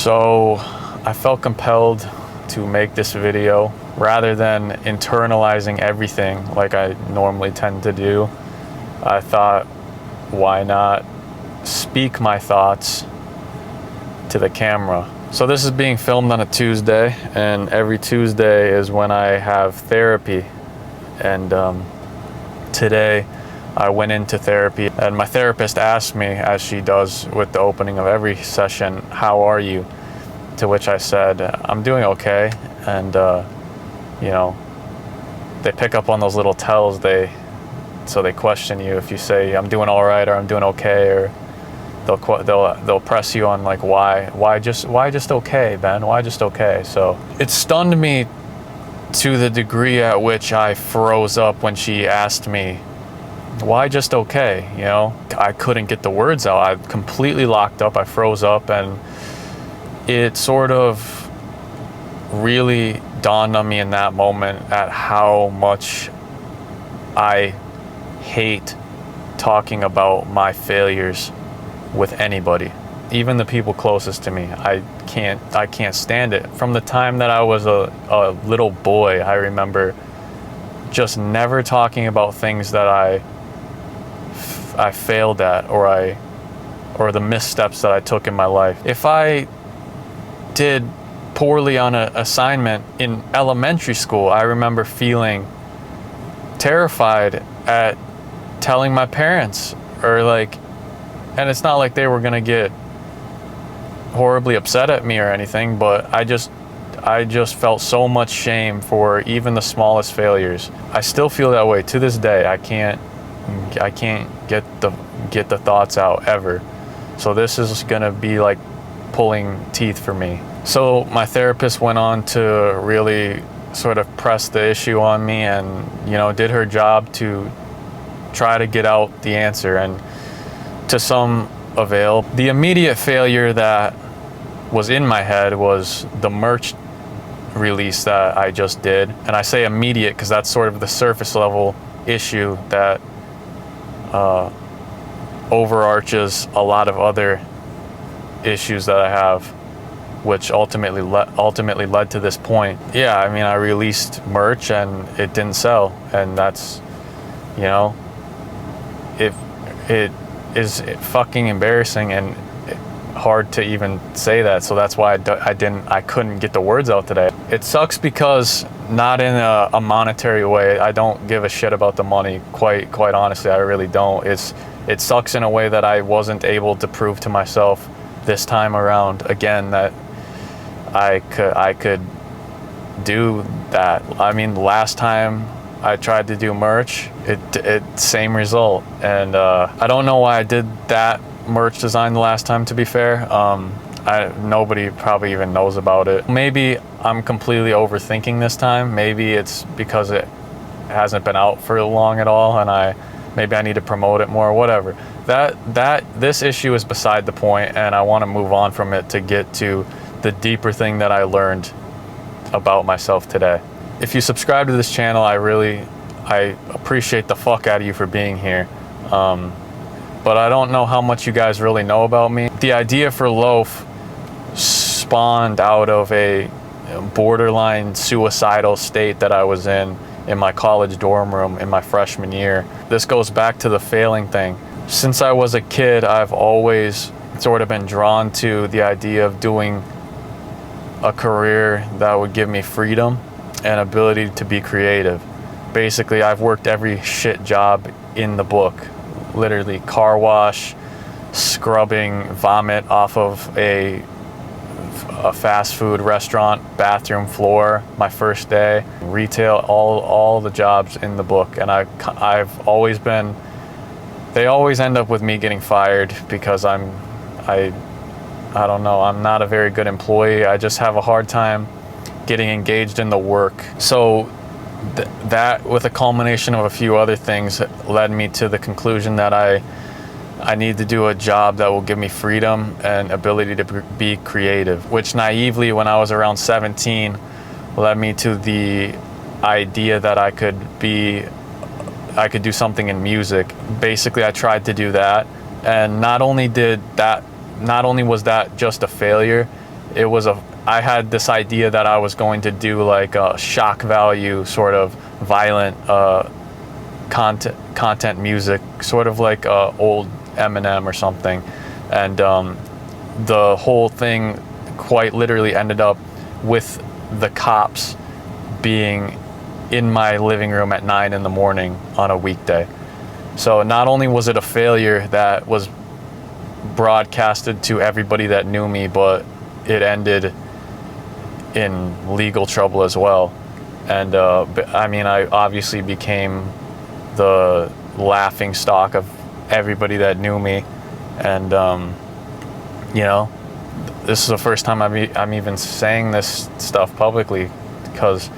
So I felt compelled to make this video rather than internalizing everything like I normally tend to do. I thought, why not speak my thoughts to the camera? So this is being filmed on a Tuesday, and every Tuesday is when I have therapy. And today I went into therapy, and my therapist asked me, as she does with the opening of every session, "How are you?" To which I said, "I'm doing okay." And you know, they pick up on those little tells. So they question you if you say, "I'm doing all right," or "I'm doing okay," or they'll press you on like, why just okay, Ben? Why just okay? So it stunned me to the degree at which I froze up when she asked me, "Why just okay?" You know, I couldn't get the words out. I completely locked up. I froze up, and it sort of really dawned on me in that moment at how much I hate talking about my failures with anybody, even the people closest to me. I can't stand it. From the time that I was a little boy, I remember just never talking about things that I failed at, or the missteps that I took in my life. If I did poorly on an assignment in elementary school, I remember feeling terrified at telling my parents, and it's not like they were gonna get horribly upset at me or anything, but I just felt so much shame for even the smallest failures. I still feel that way to this day. I can't get the thoughts out ever. So this is gonna be like pulling teeth for me. So my therapist went on to really sort of press the issue on me, and did her job to try to get out the answer, and to some avail. The immediate failure that was in my head was the merch release that I just did. And I say immediate because that's sort of the surface level issue that overarches a lot of other issues that I have, which ultimately led to this point. Yeah, I mean, I released merch and it didn't sell, and that's, it is fucking embarrassing and hard to even say that. So that's why I couldn't get the words out today. It sucks because, not in a monetary way, I don't give a shit about the money, quite honestly, I really don't. It sucks in a way that I wasn't able to prove to myself this time around again that I could do that. I mean, last time I tried to do merch, it same result. And I don't know why I did that merch design the last time, to be fair. Nobody probably even knows about it. Maybe I'm completely overthinking this time. Maybe it's because it hasn't been out for long at all, and maybe I need to promote it more, whatever. This issue is beside the point, and I want to move on from it to get to the deeper thing that I learned about myself today. If you subscribe to this channel, I appreciate the fuck out of you for being here. But I don't know how much you guys really know about me. The idea for Loaf spawned out of a borderline suicidal state that I was in my college dorm room in my freshman year. This goes back to the failing thing. Since I was a kid, I've always sort of been drawn to the idea of doing a career that would give me freedom and ability to be creative. Basically, I've worked every shit job in the book. Literally, car wash, scrubbing vomit off of a fast food restaurant bathroom floor my first day, retail, all the jobs in the book. And I've always been, they always end up with me getting fired because I don't know, I'm not a very good employee. I just have a hard time getting engaged in the work. So that, with a culmination of a few other things, led me to the conclusion that I need to do a job that will give me freedom and ability to be creative, which naively, when I was around 17, led me to the idea that I could do something in music. Basically, I tried to do that, and not only was that just a failure, I had this idea that I was going to do like a shock value sort of violent content music, sort of like old Eminem or something, and the whole thing quite literally ended up with the cops being in my living room at 9 in the morning on a weekday. So not only was it a failure that was broadcasted to everybody that knew me, but it ended in legal trouble as well. And I mean, I obviously became the laughing stock of everybody that knew me. And you know, this is the first time I'm even saying this stuff publicly, because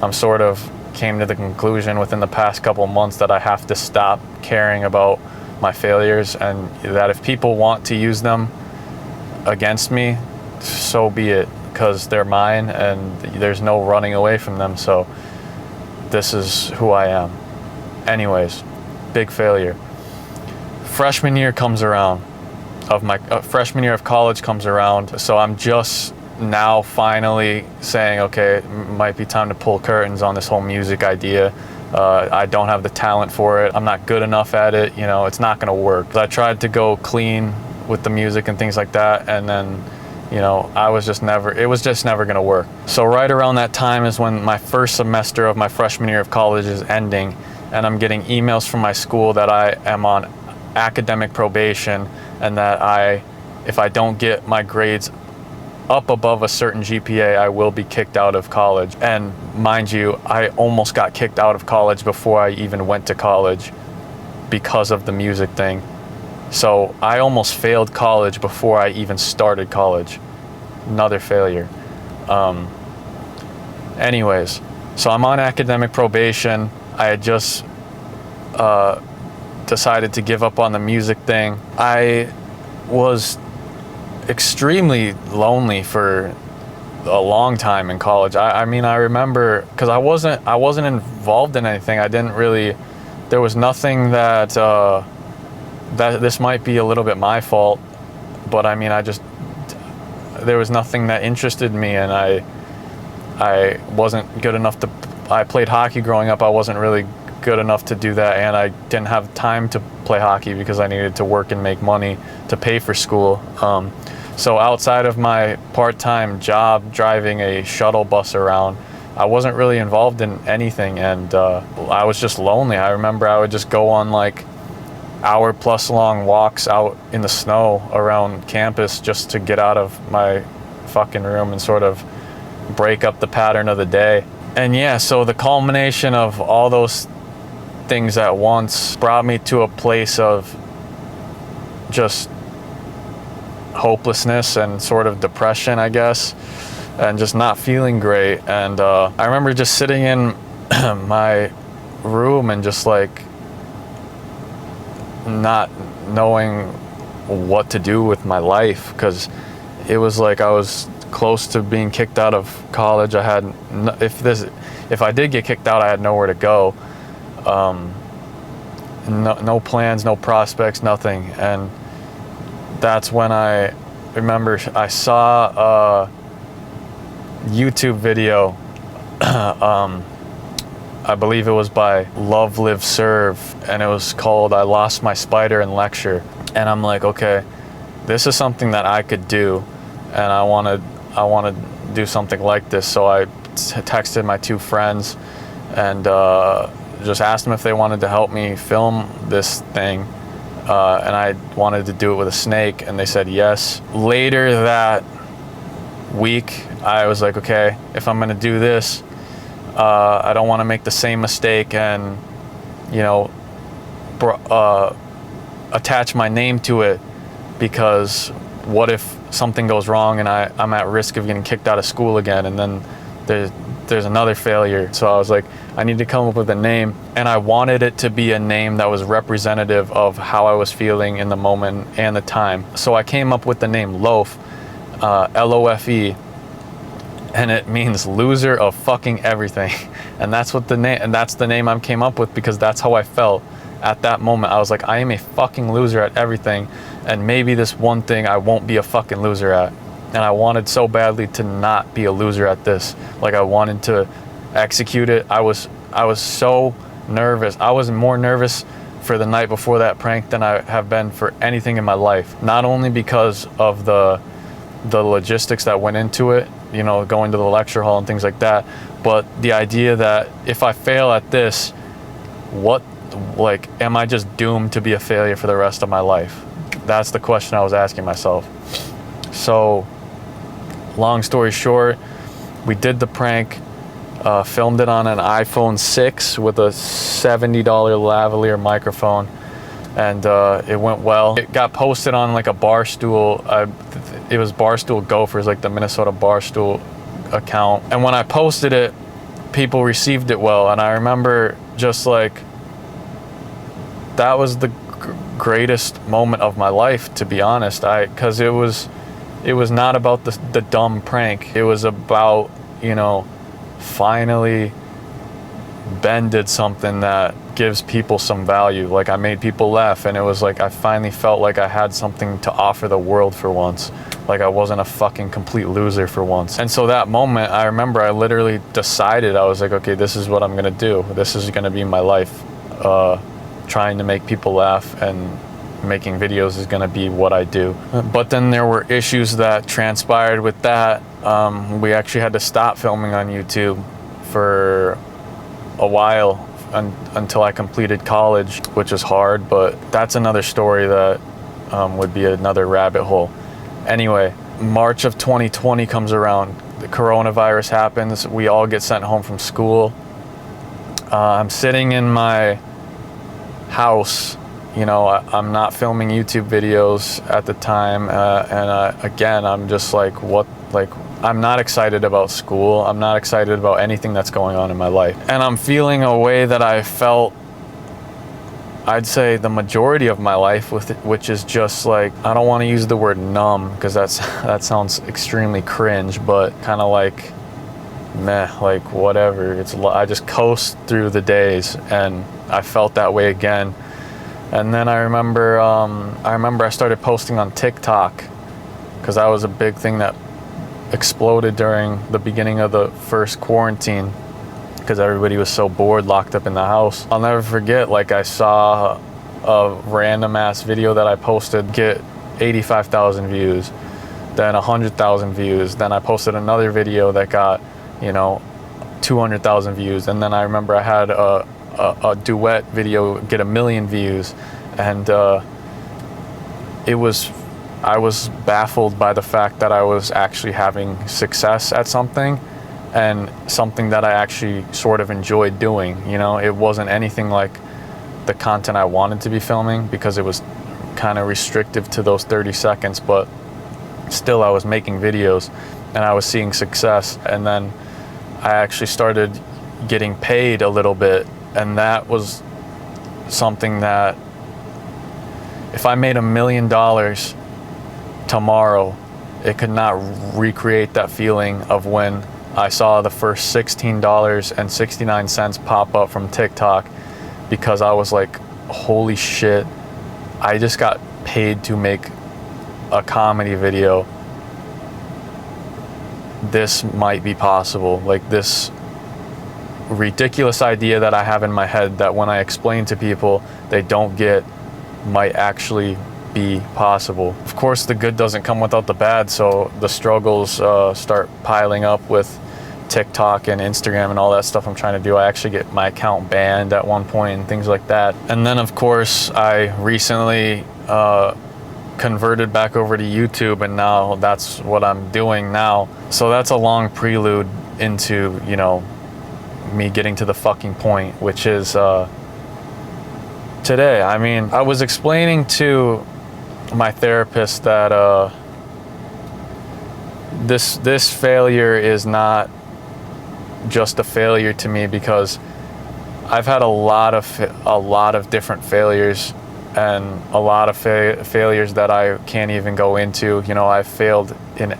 I'm sort of came to the conclusion within the past couple months that I have to stop caring about my failures, and that if people want to use them against me, so be it, because they're mine and there's no running away from them. So this is who I am. Anyways, big failure. Freshman year comes around of my freshman year of college comes around. So I'm just now finally saying, okay, it might be time to pull curtains on this whole music idea. I don't have the talent for it. I'm not good enough at it. You know, it's not going to work. I tried to go clean with the music and things like that, and then, you know, it was just never going to work. So right around that time is when my first semester of my freshman year of college is ending, and I'm getting emails from my school that I am on academic probation, and that if I don't get my grades up above a certain GPA, I will be kicked out of college. And mind you, I almost got kicked out of college before I even went to college because of the music thing. So I almost failed college before I even started college. Another failure. Anyways, so I'm on academic probation. I had just decided to give up on the music thing. I was extremely lonely for a long time in college. I mean, I remember, because I wasn't involved in anything. I didn't really, there was nothing that this might be a little bit my fault, but I mean, there was nothing that interested me, and I wasn't good enough to, I played hockey growing up. I wasn't really good enough to do that, and I didn't have time to play hockey because I needed to work and make money to pay for school. So outside of my part-time job driving a shuttle bus around, I wasn't really involved in anything, and I was just lonely. I remember I would just go on like hour-plus long walks out in the snow around campus just to get out of my fucking room and sort of break up the pattern of the day. And yeah, so the culmination of all those things at once brought me to a place of just hopelessness and sort of depression, I guess, and just not feeling great. And I remember just sitting in my room and just like not knowing what to do with my life, because it was like I was close to being kicked out of college. I had if I did get kicked out, I had nowhere to go. No plans, no prospects, nothing. And that's when I remember I saw a YouTube video. I believe it was by Love, Live, Serve, and it was called "I Lost My Spider in Lecture." And I'm like, okay, this is something that I could do, and I want to do something like this. So I texted my two friends and just asked them if they wanted to help me film this thing, and I wanted to do it with a snake, and they said yes. Later that week, I was like, okay, if I'm gonna do this, I don't want to make the same mistake and, you know, attach my name to it, because what if something goes wrong and I'm at risk of getting kicked out of school again, and then there's another failure. So I was like, I need to come up with a name, and I wanted it to be a name that was representative of how I was feeling in the moment and the time. So I came up with the name Loaf, L-O-F-E, and it means loser of fucking everything. And that's what the name I came up with, because that's how I felt at that moment. I was like, I am a fucking loser at everything, and maybe this one thing I won't be a fucking loser at. And I wanted so badly to not be a loser at this. Like, I wanted to execute it. I was so nervous. I was more nervous for the night before that prank than I have been for anything in my life. Not only because of the logistics that went into it, you know, going to the lecture hall and things like that, but the idea that if I fail at this, am I just doomed to be a failure for the rest of my life? That's the question I was asking myself. So, long story short, we did the prank, filmed it on an iPhone 6 with a $70 lavalier microphone, and it went well. It got posted on like a Barstool, it was Barstool Gophers, like the Minnesota Barstool account. And when I posted it, people received it well. And I remember just like, that was the greatest moment of my life, to be honest. Because it was not about the dumb prank. It was about, you know, finally Ben did something that gives people some value. Like, I made people laugh, and it was like I finally felt like I had something to offer the world for once. Like, I wasn't a fucking complete loser for once. And so that moment, I remember I literally decided, I was like, okay, this is what I'm gonna do. This is gonna be my life. Trying to make people laugh and making videos is gonna be what I do. But then there were issues that transpired with that. We actually had to stop filming on YouTube for a while until I completed college, which is hard, but that's another story that would be another rabbit hole. Anyway, March of 2020 comes around, the coronavirus happens, we all get sent home from school. I'm sitting in my house, you know, I'm not filming YouTube videos at the time, and again, I'm just like, I'm not excited about school. I'm not excited about anything that's going on in my life. And I'm feeling a way that I felt, I'd say, the majority of my life, which is just like, I don't want to use the word numb because that sounds extremely cringe, but kind of like meh, like whatever. I just coast through the days, and I felt that way again. And then I remember I started posting on TikTok because that was a big thing that exploded during the beginning of the first quarantine because everybody was so bored, locked up in the house. I'll never forget, like, I saw a random ass video that I posted get 85,000 views, then 100,000 views, then I posted another video that got, you know, 200,000 views, and then I remember I had a duet video get 1 million views, and I was baffled by the fact that I was actually having success at something, and something that I actually sort of enjoyed doing. You know, it wasn't anything like the content I wanted to be filming because it was kind of restrictive to those 30 seconds, but still I was making videos and I was seeing success. And then I actually started getting paid a little bit, and that was something that if I made $1 million tomorrow, it could not recreate that feeling of when I saw the first $16.69 pop up from TikTok, because I was like, holy shit, I just got paid to make a comedy video. This might be possible. Like, this ridiculous idea that I have in my head that when I explain to people they don't get might actually be possible. Of course, the good doesn't come without the bad, so the struggles start piling up with TikTok and Instagram and all that stuff I'm trying to do. I actually get my account banned at one point and things like that. And then, of course, I recently converted back over to YouTube, and now that's what I'm doing now. So that's a long prelude into, you know, me getting to the fucking point, which is today. I mean, I was explaining to my therapist that this failure is not just a failure to me, because I've had a lot of different failures, and a lot of failures that I can't even go into. You know, I've failed in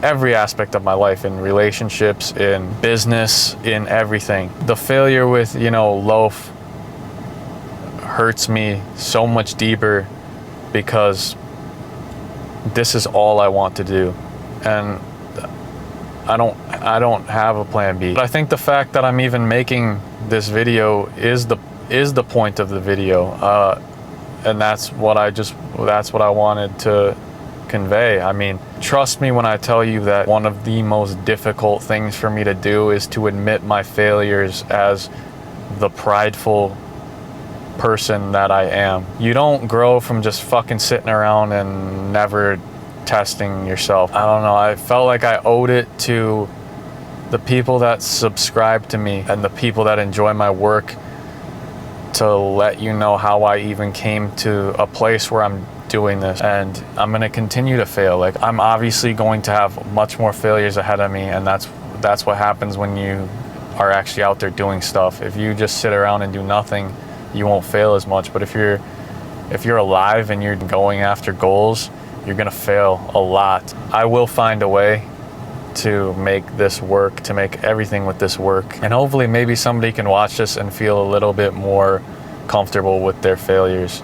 every aspect of my life, in relationships, in business, in everything. The failure with, you know, Loaf hurts me so much deeper because this is all I want to do. and I don't have a plan B. But I think the fact that I'm even making this video is the point of the video, and that's what I wanted to convey. I mean, trust me when I tell you that one of the most difficult things for me to do is to admit my failures as the prideful person that I am. You don't grow from just fucking sitting around and never testing yourself. I don't know, I felt like I owed it to the people that subscribe to me and the people that enjoy my work to let you know how I even came to a place where I'm doing this. And I'm gonna continue to fail. Like, I'm obviously going to have much more failures ahead of me, and that's what happens when you are actually out there doing stuff. If you just sit around and do nothing, you won't fail as much. But if you're alive and you're going after goals, you're gonna fail a lot. I will find a way to make this work, to make everything with this work. And hopefully maybe somebody can watch this and feel a little bit more comfortable with their failures,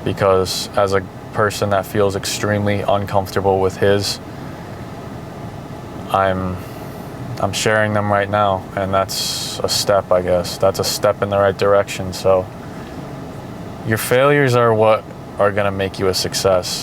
because as a person that feels extremely uncomfortable with his, I'm sharing them right now, and that's a step, I guess. That's a step in the right direction. So your failures are what are gonna make you a success.